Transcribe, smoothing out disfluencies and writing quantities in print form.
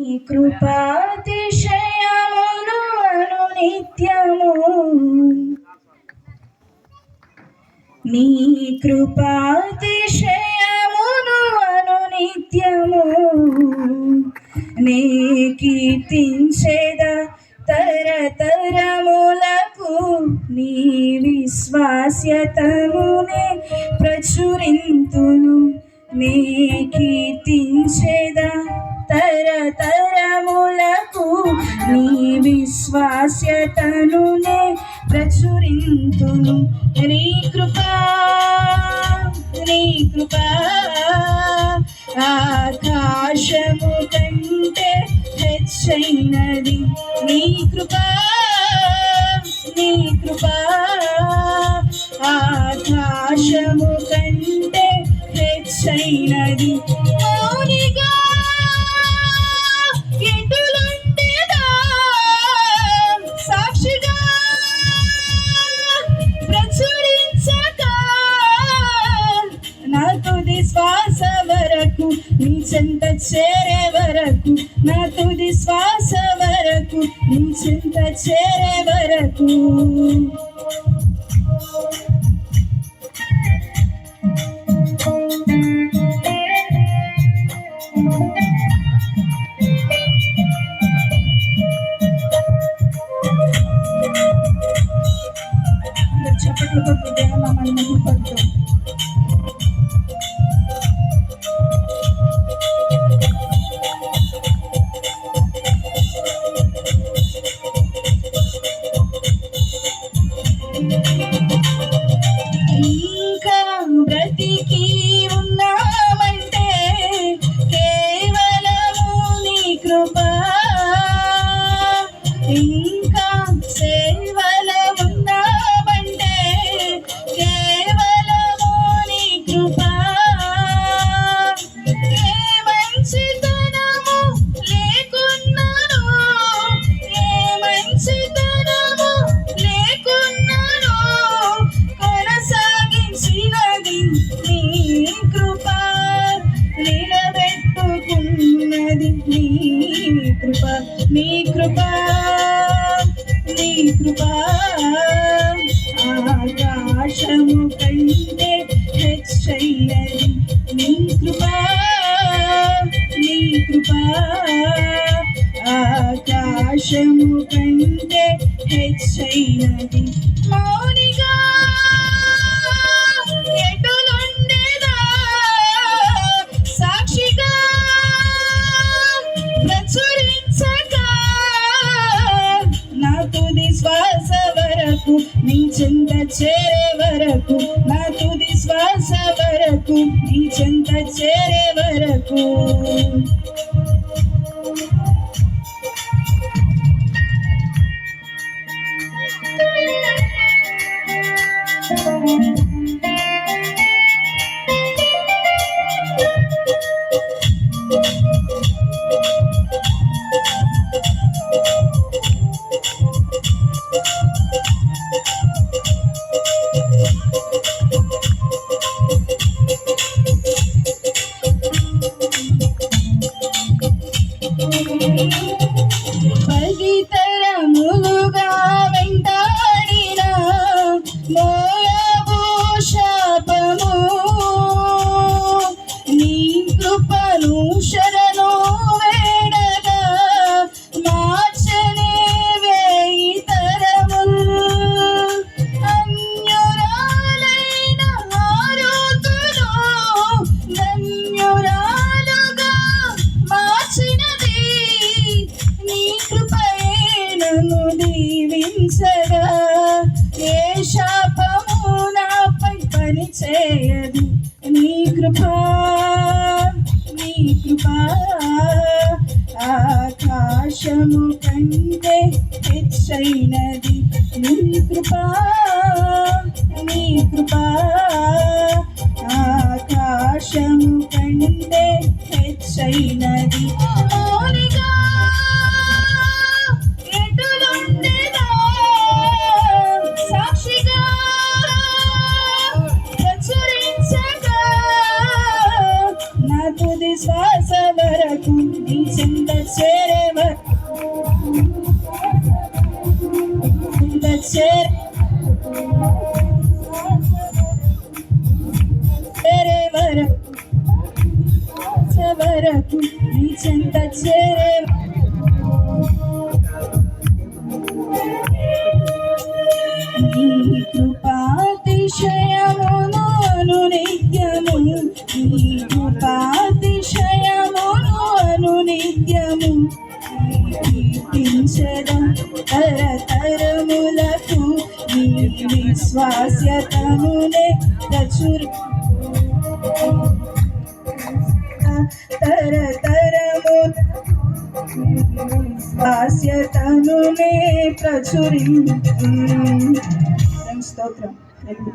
నీ కృపాతిశయమును నిత్యము, నీ కృపాతిశయమును నిత్యము నే కీర్తించెదా తరతరములకు, నీ విశ్వాస్యతమునే ప్రచురింతును. నే కీర్తించెదా తరతరములకు, నీ విశ్వాస్యతనునే ప్రచురింతును. నీ కృపా ఆకాశము కంటే హెచ్చైనది. నీ కృపా ఆకాశము కంటే హెచ్చైనది. మౌనిగా ఎటులుండెదా, సాక్షిగా ప్రచురించక నా తుది శ్వాస వరకు, నీ చెంత చేరే వరకు, నా తుది శ్వాస వరకు, నీ చెంత చేరే వరకు. చప్పట్లు కొట్టి దేవనామాన్ని మహిమపరుద్దాం. ఇంకా బ్రతికి ఉన్నామంటే కేవలము నీ కృప, ఇంకా సేవలో ఉన్నామంటే కేవలము నీ కృప. ఏ మంచితనము లేకున్నాను, ఏ మంచితనము లేకున్నాను, కొనసాగించినది నీ కృప, నిలబెట్టుకున్నది నీ కృప. నీ కృప ఆకాశము కంటే హెచ్చైనది. నీ కృప ఆకాశము కంటే హెచ్చైనది. మౌనిగా ఎటులుండెదా, సాక్షిగా ప్రచురించక నా తుది శ్వాస వరకు, నీ చెంత చేరే వరకు, నా తుది శ్వాస వరకు, నీ చెంత చేరే వరకు. పదితరములుగా వెంటాడిన మోయబు శాపము, నీ కృపను శరణు వేడగా మార్చనే వేయి తరములు. అన్యురాలైన ఆరుతును ధన్యురాలుగా మార్చినది. నీ కృపయే నన్ను దీవించగా, ఏ శాపము నాపై పని చేయదు. నీ కృప ఆకాశము కంటే హెచ్చైనది. నీ కృప ఆకాశము కంటే హెచ్చైనది. మౌనిగా ఎటులుండెదా, సాక్షిగా ప్రచురించక నా తుది శ్వాస వరకు, నీ చెంత చేరే వరకు చేరే వరకు నీ చెంత చేరే నీ కృపాతిశయమును నిత్యము నీ కృపాతిశయమును నిత్యము కీర్తించదా తరతరములకు నీ విశ్వాస్యతమునే తరతరము హాస్యతనునే ప్రచురించు స్తోత్రం.